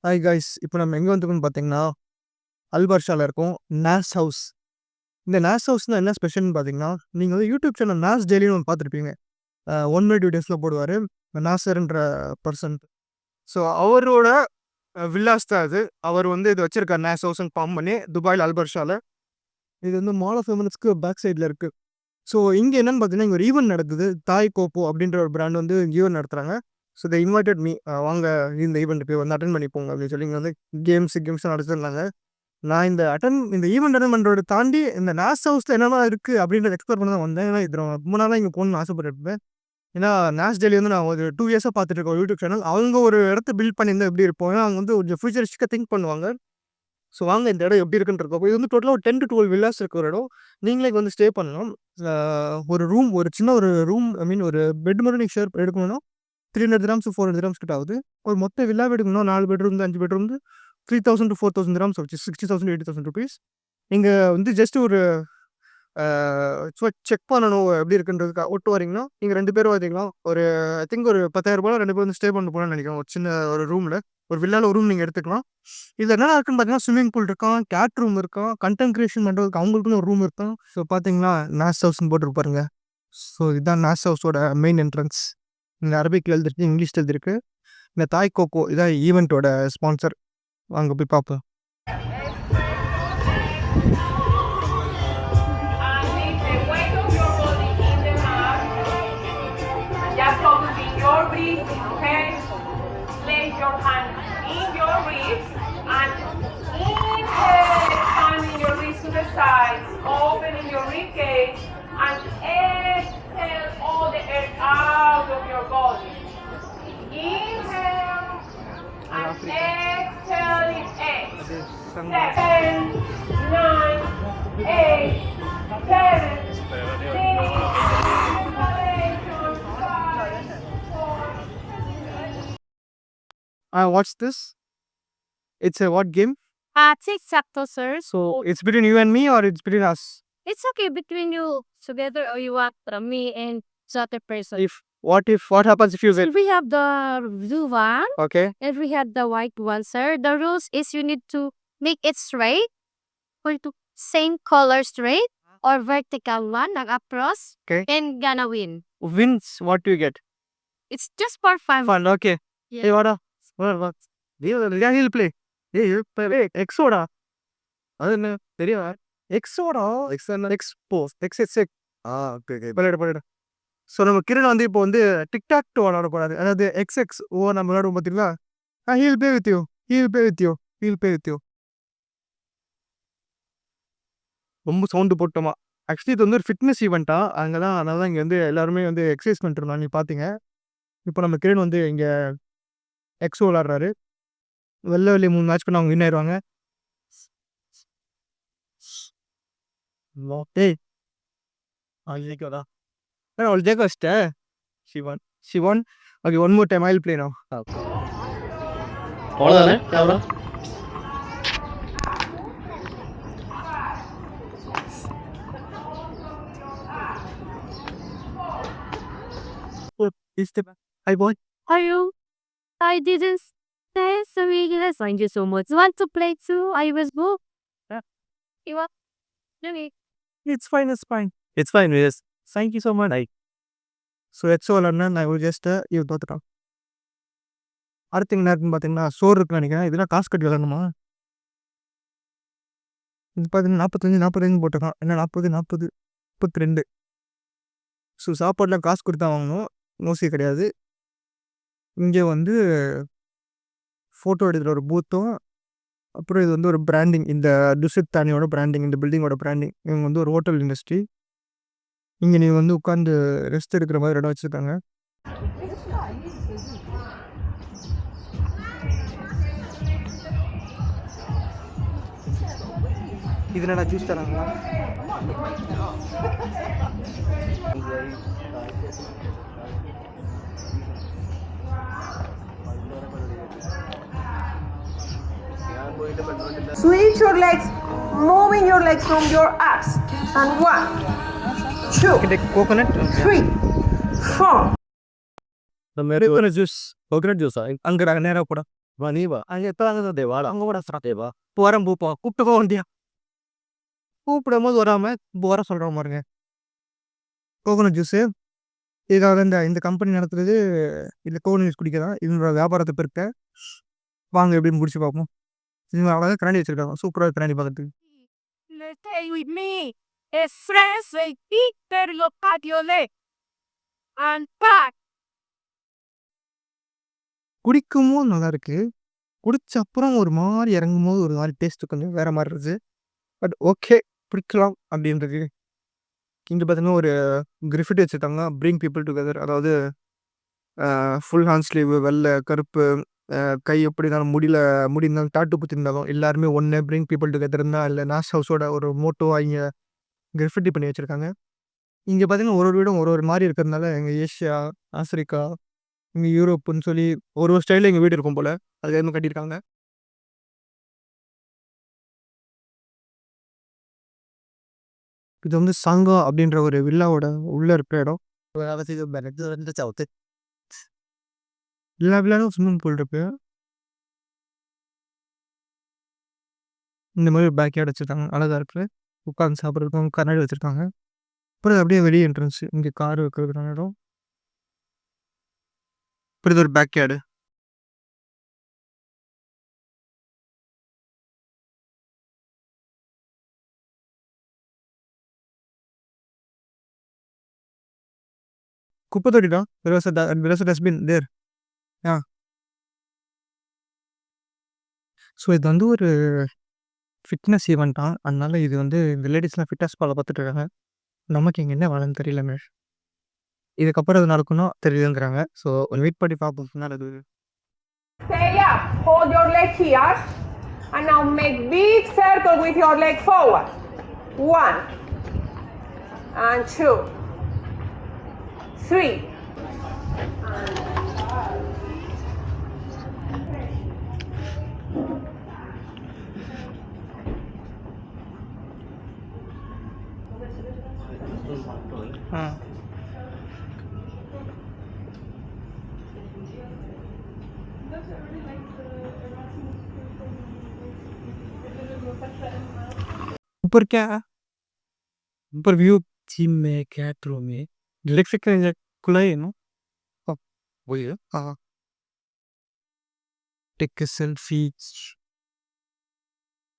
Hi guys, இப்போ நம்ம எங்கே வந்துருக்கோம்னு பார்த்தீங்கன்னா, அல்பர்ஷால இருக்கோம். நாஸ் ஹவுஸ். இந்த நாஸ் ஹவுஸ்னா என்ன ஸ்பெஷல்னு பார்த்தீங்கன்னா, நீங்க வந்து யூடியூப் சேனல் நாஸ் டெய்லின்னு ஒன்று பார்த்துருப்பீங்க. 1 மினிட் வீடியோஸில் போடுவார் நாசர்ன்ற பர்சன். ஸோ அவரோட வில்லாஸ் தான் இது. அவர் வந்து இது வச்சிருக்காரு நாஸ் ஹவுஸ்ன்னு ஃபார்ம் பண்ணி துபாயில் அல்பர்ஷால. இது வந்து மால் ஆஃப் ஃபெமினிஸ்ட்க்கு பேக் சைடில் இருக்குது. ஸோ இங்கே என்னென்னு பார்த்தீங்கன்னா, இங்கே ஒரு ஈவெண்ட் நடக்குது. தாய் கோப்போ அப்படின்ற ஒரு பிராண்ட் வந்து ஈவெண்ட் நடத்துகிறாங்க. ஸோ த இன்வைட்டட் மீ, வாங்க இந்த ஈவெண்ட்டுக்கு வந்து அட்டன் பண்ணி போங்க அப்படின்னு சொல்லி இங்கே வந்து கேம்ஸ் நடத்திருந்தாங்க. நான் இந்த ஈவெண்ட் அட்டன் பண்ணுறத தாண்டி இந்த நாஸ் ஹவுஸில் என்னென்ன இருக்குது அப்படின்றத எக்ஸ்ப்ளோர் பண்ண தான் வந்தேன். ஏன்னா இது ரொம்ப நாளாக இங்கே போகணும்னு ஆசைப்பட்டுருப்பேன். ஏன்னா நாஸ் டெய்லி வந்து நான் ஒரு 2 இயர்ஸாக பார்த்துட்டு இருக்கேன் யூடியூப் சேனல். அவங்க ஒரு இடத்த பில்ட் பண்ணியிருந்தா எப்படி இருப்போம், ஏன்னா அவங்க வந்து கொஞ்சம் ஃபியூச்சரிஸ்டிக்காக திங்க் பண்ணுவாங்க. ஸோ வாங்க இந்த இடம் எப்படி இருக்குன்றப்போ, இது வந்து டோட்டலாக ஒரு 10 to 12 வில்லாஸ் இருக்க ஒரு இடம். நீங்களே வந்து ஸ்டே பண்ணலாம். ஒரு சின்ன ஒரு ரூம், ஐ மீன் ஒரு பெட் மட்டும் நீங்கள் ஷேர் எடுக்கணும்னா 300 dirhams to 400 dirhams கிட்ட ஆகுது. ஒரு மொத்த வில்லா எடுக்கணும்னா 4 பெட்ரூம் 5 பெட்ரூம் 3000 to 4000 dirhams வச்சு 60,000 to 80,000 rupees. நீங்க வந்து ஜஸ்ட் ஒரு செக் பண்ணணும் எப்படி இருக்குன்றதுக்கு ஒட்டு வரீங்கன்னா, நீங்கள் 2 பேரும் வரீங்களா, ஒரு ஐ திங்க் ஒரு 10,000 2 பேர் வந்து ஸ்டே பண்ண போகலான்னு நினைக்கிறேன். ஒரு சின்ன ஒரு ரூமில், ஒரு வில்லாவில் ஒரு ரூம் நீங்கள் எடுத்துக்கலாம். இதில் என்ன இருக்குன்னு பார்த்தீங்கன்னா, ஸ்விம்மிங் பூல் இருக்கான், கேட் ரூம் இருக்கான், கண்டென்ட் கிரியேஷன் பண்ணுறதுக்கு அவங்களுக்குன்னு ஒரு ரூம் இருக்கும். ஸோ பார்த்தீங்கன்னா நாஸ் ஹவுஸ்ன்னு போட்டுருப்பாருங்க. ஸோ இதுதான் நாஸ் ஹவுஸோட மெயின் என்ட்ரன்ஸ். இந்த அரபிக்கில் எழுதிருக்கு, இங்கிலீஷில் எழுதிருக்கு. இந்த தாய் கோகோ இதான் ஈவெண்ட்டோட ஸ்பான்சர். வாங்க போய் பார்ப்போம். Your hand in your wrist and inhale, expanding your wrist to the sides, opening your rib cage, and exhale all the air out of your body. Inhale and exhale in 8, 7, 9, 8, 7, 6, What's this? It's a what game? Tic-tac-toe, sir. So it's between you and me or it's between us? It's okay between you together or you want from me and the other person. What happens if you win? We have the blue one Okay. and we have the white one, sir. The rules is you need to make it straight or to same color straight or vertical one like across. Okay. And gonna win. Wins, what do you get? It's just for fun. Fun, okay. Yeah. Hey, வாடா. Yeah, he'll play. Hey, எக்ஸோடா. அது என்ன தெரியும்? எக்ஸோடா. X. Okay. பரவாயில்ல. So நம்ம கிரண் வந்து இப்போ வந்து TikTok two விளாடக்கூடாது. அதாவது எக்ஸ்எக்ஸ் நம்ம விளாடுவோம் பார்த்தீங்களா? Heal pay with you. ரொம்ப சவுண்டு போட்டோமா. ஆக்சுவலி இது வந்து ஒரு ஃபிட்னஸ் ஈவெண்ட்டா, அங்கே தான். அதனால தான் இங்கே வந்து எல்லாருமே வந்து எக்ஸசைஸ் பண்ணிட்டு இருந்தாங்க. நீங்கள் பார்த்தீங்க. இப்போ நம்ம கிரண் வந்து இங்கே எக்ஸோ விளாட்றாரு. வெளில 3 மேட்ச் பண்ண அவங்க வின் ஆயிடுவாங்க. டேய் அழிக்கோடா. அவள் ஜெயிக்க வச்சிட்டேன். Shivan. Okay, one more time I will play now. அவ்வளோதானே camera. Hi boy. Are you? I didn't say sorry. Thank you so much. Want to play too? I was booked. Yeah. You want? Okay. It's fine. Yes. Thank you so much. So எக்ஸோ விளாட்னா நான் ஒரு just இது தோத்துட்டான். அடுத்து என்ன இருக்குன்னு பார்த்தீங்கன்னா, சோறு இருக்குன்னு நினைக்கிறேன். இதெல்லாம் காசு கட்டி விளாடணுமா? இது பார்த்தீங்கன்னா 45 போட்டிருக்கான். என்ன 40 32. ஸோ சாப்பாடுலாம் காசு கொடுத்து தான் வாங்கணும், மோஸ்ட்லி கிடையாது. இங்கே வந்து ஃபோட்டோ எடுக்கிற ஒரு பூத்தும், அப்புறம் இது வந்து ஒரு பிராண்டிங், இந்த துசித் தானியோட பிராண்டிங், இந்த பில்டிங்கோட பிராண்டிங். இவங்க வந்து ஒரு ஹோட்டல் இண்டஸ்ட்ரி. இங்கே நீங்கள் வந்து உட்காந்து ரெஸ்ட் எடுக்கிற மாதிரி இடம் வச்சுருக்காங்க. இது என்னடா ஜூஸ் தராங்களா? Switch your legs, moving your legs from your abs. And 1, 2, coconut 3, 4. Coconut juice. அங்கே நேராக போட வா அங்க எத்தனை தேவா அங்க கூட தேவா போறேன் பூப்பா கூப்பிட்டுக்கோ வண்டியா கூப்பிடும் போது வராம வர சொல்கிறோம் பாருங்க. கோகோனட் ஜூஸு இதுக்காக இந்த கம்பெனி நடத்துறது இல்லை கோகோனட் ஜூஸ் குடிக்க தான் இதனோட வியாபாரத்தை பெருக்க. வாங்க எப்படின்னு முடிச்சு பார்ப்போம். இவங்க அழகாக கண்ணாடி வச்சுருக்காங்க சூப்பராக கண்ணாடி பார்க்கறதுக்கு. Stay with me. Es fresh with Peter Lopatiolet. And back. குடிக்கும்போது நல்லா இருக்கு. குடிச்ச அப்புறம் ஒரு மாதிரி இறங்கும்போது ஒரு மாதிரி டேஸ்ட்டு கொஞ்சம் வேறு மாதிரி இருந்துச்சு. பட் ஓகே பிடிக்கலாம் அப்படின்றது. இங்கே பார்த்தீங்கன்னா ஒரு கிரிஃபிட் வச்சுருக்காங்க பிரிங் பீப்புள் டுகெதர். அதாவது ஃபுல் ஹேண்ட் ஸ்லீவு வெள்ளை கருப்பு கை எப்படி இருந்தாலும் முடி இருந்தாலும் டாட்டு பற்றி இருந்தாலும் எல்லாருமே ஒன்று பிரிங் பீப்புள் டுகெதர் இருந்தால் இல்லை நாஸ் ஹவுஸோட ஒரு மோட்டோ இங்கே கிரிஃபிட்டி பண்ணி வச்சுருக்காங்க. இங்கே பார்த்தீங்கன்னா ஒரு வீடும் ஒரு மாதிரி இருக்கிறதுனால எங்கள் ஏஷியா ஆஃப்ரிக்கா இங்கே யூரோப்புன்னு சொல்லி ஒரு ஸ்டைலில் எங்கள் வீடு இருக்கும் போல் அது எதுவும் கட்டியிருக்காங்க. இது வந்து சாங்கா அப்படின்ற ஒரு வில்லாவோட உள்ளே இருக்கிற இடம். எல்லா வில்லாலும் ஸ்விம்மிங் பூல் இருக்கு. இந்த மாதிரி ஒரு பேக் யார்டு வச்சுருக்காங்க அழகாக இருக்குது. உட்காந்து சாப்பிட்றதுக்கும் கண்ணாடி வச்சுருக்காங்க. அப்புறம் அப்படியே வெளியே என்ட்ரன்ஸ் இங்கே கார் வைக்கிறதுக்கான இடம். அப்புறம் இது ஒரு பேக் யார்டு. குப்பை தொட்டி தான். there was a dustbin there. So இது வந்து ஒரு ஃபிட்னஸ் ஈவெண்ட்டா அதனால இது வந்து இந்த லேடிஸ்லாம் ஃபிட்னஸ் ஃபாலோ பார்த்துட்டு இருக்காங்க. நமக்கு இங்கே என்ன வேலைன்னு தெரியல மேஷ். இதுக்கப்புறம் அது நடக்கும்னா தெரியலங்கிறாங்க. ஸோ ஒரு வெயிட் பண்ணி பார்ப்போம். அது Stay up. Hold your leg here. And now make big circle with your leg forward. 1 and 2 3. ऊपर क्या है? ऊपर व्यू जिम में कैट रूम में इलेक्ट्रिक खुला है ना? वही है. हाँ. Take selfie.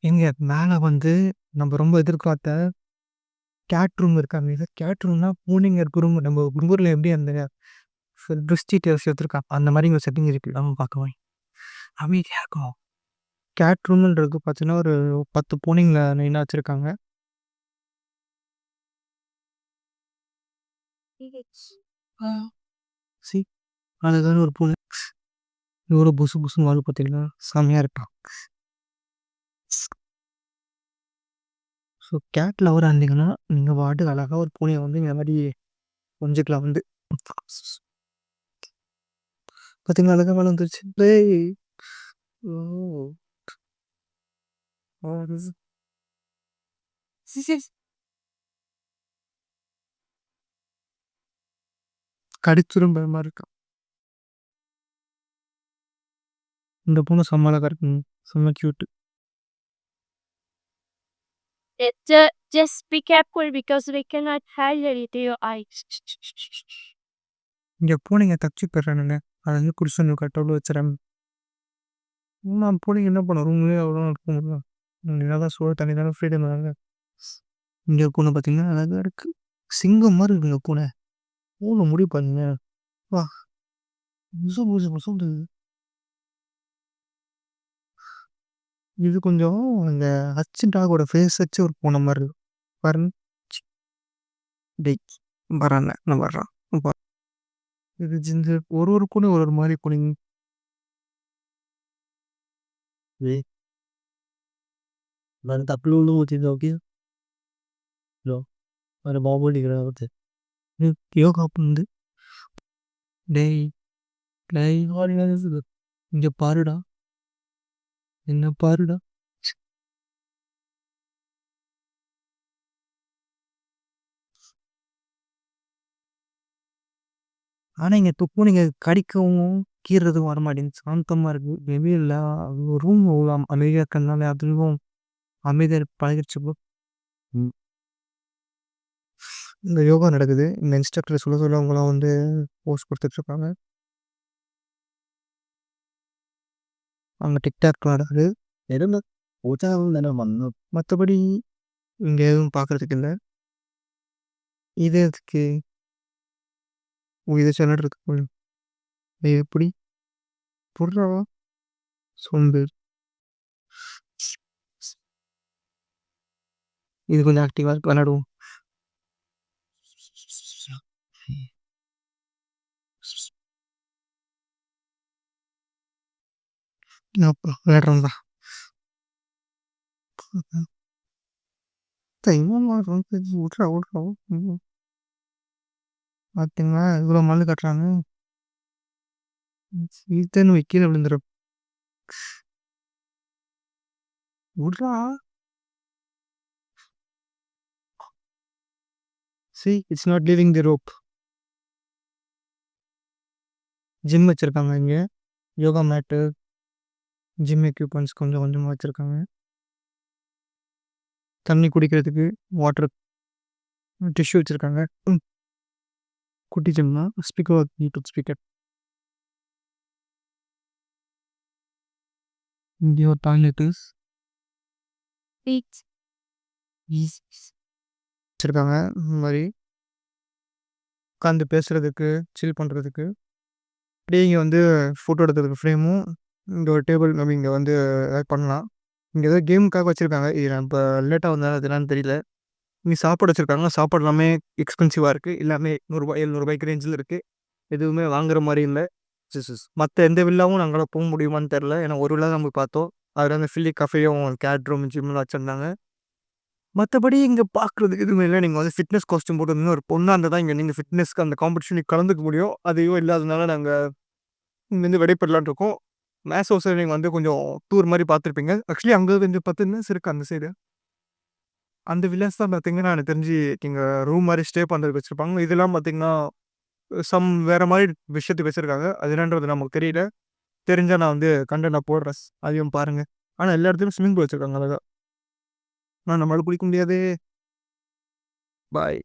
எங்க மேலே வந்து நம்ம ரொம்ப எதிர்பார்த்த கேட் ரூம் இருக்காங்க. கேட் ரூம்னா பூனைங்க இருக்க ரூம். நம்ம கும்பூரில் எப்படி அந்த திருஷ்டி டேஸ் எடுத்துருக்காங்க அந்த மாதிரி இங்கே செட்டிங் இருக்குது. நம்ம பார்க்கலாம் அமைதியாக இருக்கும். கேட் ரூம்ன்றது பார்த்தீங்கன்னா ஒரு 10 பூனைங்களை மெயினாக வச்சுருக்காங்க. சி அதுதான் ஒரு பூனை எவ்வளோ புசு புசுன்னு வாழ் பார்த்தீங்கன்னா செம்மையாக இருப்பான். ஸோ கேட் லவர் இருந்தீங்கன்னா நீங்கள் பாட்டுக்கு அழகாக ஒரு பூனையை வந்து இந்த மாதிரி கொஞ்சிக்கலாம் வந்து பார்த்தீங்களா அழகாக வேலை வந்துருச்சு. ஓ கடித்துரும் பயமாக இருக்கான். இந்த பூனை செம்ம அழகாக இருக்குங்க. செம்ம cute. Just be careful because we cannot hide it to your eyes. இங்கே பூனைங்க தச்சு போயிடுறானுங்க. அதை வந்து குடிச்சு வந்து கட்டவில் வச்சுறாங்க. நான் பூனைங்க என்ன பண்ண ரூம்லேயே அவ்வளோ இருக்க முடியும். என்னதான் சூழ தண்ணி தானே ஃப்ரீடம் தாங்க. இங்கே பூனை பார்த்தீங்கன்னா அழகாக இருக்குது. சிங்கம் மாதிரி இருக்குங்க பூனை. பூனை முடி பாருங்க. வா புசு புசு புசுண்டு. இது கொஞ்சம் அந்த ஹச் டாகோட ஃபேஸ் வச்சு ஒரு பூனை மாதிரி இருக்கும் பாருங்க. டேய் வராங்க நான் வர்றான். இது ஜிஞ்சு ஒரு பூனை ஒரு மாதிரி பூனைங்க. Mantap lulu Tinoki. Lo, ada mau di kerana ini kyo kapan deh? Day hari ada sudah. Inja paruda. Inna paruda. ஆனால் இங்கே துப்பு நீங்கள் கடிக்கவும் கீறதுக்கும் வரமாட்டேங்குது. சாந்தமா இருக்கு. மேபி இல்ல ரூம் அவ்வளோ அமைதியா இருக்கறதுனால அதுவும் அமைதியா பழகிருச்சு ப்ரோ. ம். இந்த யோகா நடக்குது. இந்த இன்ஸ்ட்ரக்டர் சொல்ல சொல்ல அவங்கலாம் வந்து போஸ் குடுத்துட்ருக்காங்க. அங்க டிக்டாக் நடக்குது. எதுவுமே மத்தபடி இங்க எதுவும் பார்க்கறதுக்கு இல்ல. இது எதுக்கு? ஓ! இத செலட்றதுக்கு போய் எப்படி? புட்றா சோம்பேறி. இது கொஞ்சம் ஆக்டிவா இருக்கு. விளையாடுவோம். அப்புறம் விளையாடுறோம் தான். உட்றா உட்றா. பார்த்தீங்களா இவ்வளோ மல்லு கட்டுறாங்க. சீத்தன்னு கீழ விழுந்துரும். உட்றா. See it's not leaving the rope. Gym வச்சிருக்காங்க இங்க. யோகா மேட்டு, ஜிம் எக்யூப்மெண்ட்ஸ் கொஞ்சம் கொஞ்சமா வச்சிருக்காங்க. தண்ணி குடிக்கிறதுக்கு வாட்டர் டிஷ்யூ வச்சிருக்காங்க. குட்டி ஜிம் தான். Speaker Bluetooth speaker. இங்க ஒரு டாய்லெட்டு. Wait. வச்சிருக்காங்க. இந்த மாரி உட்காந்து பேசுறதுக்கு, சில் பண்றதுக்கு. அப்படியே இங்க வந்து ஃபோட்டோ எடுக்கிறதுக்கு ஃப்ரேமும், இங்க ஒரு டேபிள் நம்ம இங்க வந்து ஆட் பண்ணலாம். இங்க ஏதோ கேமுக்காக வச்சிருக்காங்க. இது நான் இப்ப லேட்டா வந்தனால அது என்னன்னு தெரியல. இங்க சாப்பாடு வச்சிருக்காங்க. சாப்பாடு எல்லாமே எக்ஸ்பென்சிவா இருக்கு. எல்லாமே ரூ. 100 ரூ. 700 ரேஞ்சில இருக்கு. எதுவுமே வாங்குற மாரி இல்ல. மத்த எந்த வில்லாவும் நாங்களால போ முடியுமான்னு தெரியல. ஏன்னா ஒரு வில்லா தான் போய் பார்த்தோம். அதுல அந்த ஃபில்லி கஃபேயும், கேட் ரூம், ஜிம்லாம் வச்சிருந்தாங்க. மத்தபடி இங்க பார்க்குறதுக்கு எதுவுமே இல்ல. நீங்க வந்து ஃபிட்னஸ் காஸ்டியூம் போட்டிருந்தீங்கன்னா ஒரு பொண்ணா இருந்தா தான் இங்க நீங்க ஃபிட்னஸ்க்கு அந்த காம்படிஷனுக்கு கலந்துக்க முடியும். அதுவும் இல்லாதனால நாங்க இங்கேருந்து விடைபெறலான்னு இருக்கோம். மேஸ் ஹவுஸ நீங்க வந்து கொஞ்சம் டூர் மாரி பார்த்துருப்பீங்க. ஆக்சுவலி அங்க கொஞ்சம் 10 வில்லாஸ் இருக்கு அந்த சைடு. அந்த வில்லாஸ் தான் பார்த்தீங்கன்னா, எனக்கு தெரிஞ்சு இங்க ரூம் மாரி ஸ்டே பண்றதுக்கு வச்சிருப்பாங்க. இதெல்லாம் பார்த்தீங்கன்னா, வேற மாரி விஷயத்துக்கு வச்சிருக்காங்க. அது என்னன்றது நமக்கு தெரியல. தெரிஞ்சா நான் வந்து கன்டென்ட் நான் போடுறேன். அதையும் பாருங்க. ஆனா எல்லா இடத்துலயும் ஸ்விம்மிங் பூல் வச்சிருக்காங்க அழகா. ஆனா நம்மளால குளிக்க முடியாதே. பாய்.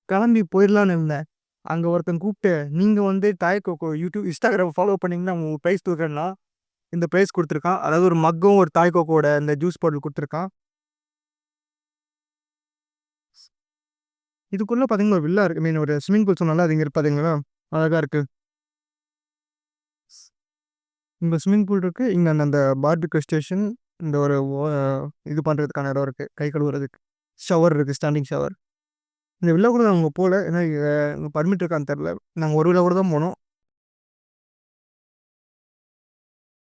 கிளம்பி போயிரலான்னு இருந்தேன். அங்க ஒருத்தன் கூப்ட்டு, "நீங்க வந்து டாய் கோகோ யூடியூப், இன்ஸ்டாகிராம் ஃபாலோ பண்ணீங்கன்னா உங்களுக்கு பிரைஸ் குடுக்குறேன்னா" இந்த பிரைஸ் குடுத்துருக்கான். அதாவது ஒரு மக்கும், ஒரு டாய் கோகோவோட இந்த ஜூஸ் பாட்டில் குடுத்துருக்கான். இதுக்குள்ள பார்த்தீங்கன்னா ஒரு வில்லா இருக்கு. ஐ மீன் ஒரு ஸ்விம்மிங் பூல் சொன்னேன்ல, அது இங்க இருக்கு பார்த்தீங்களா? அழகா இருக்கு. இங்க ஸ்விம்மிங் பூல் இருக்கு. இங்க அந்த பார்பிக்யூ ஸ்டேஷன், இந்த ஒரு இது பண்றதுக்கான இடம் இருக்கு. கை கழுவுறதுக்கு. ஷவர் இருக்கு. Standing shower. இந்த வில்லா கூட நாங்க போல. ஏன்னா பர்மிட் இருக்கான்னு தெரியல. நாங்க ஒரு வில்லா கூட தான் போனோம்.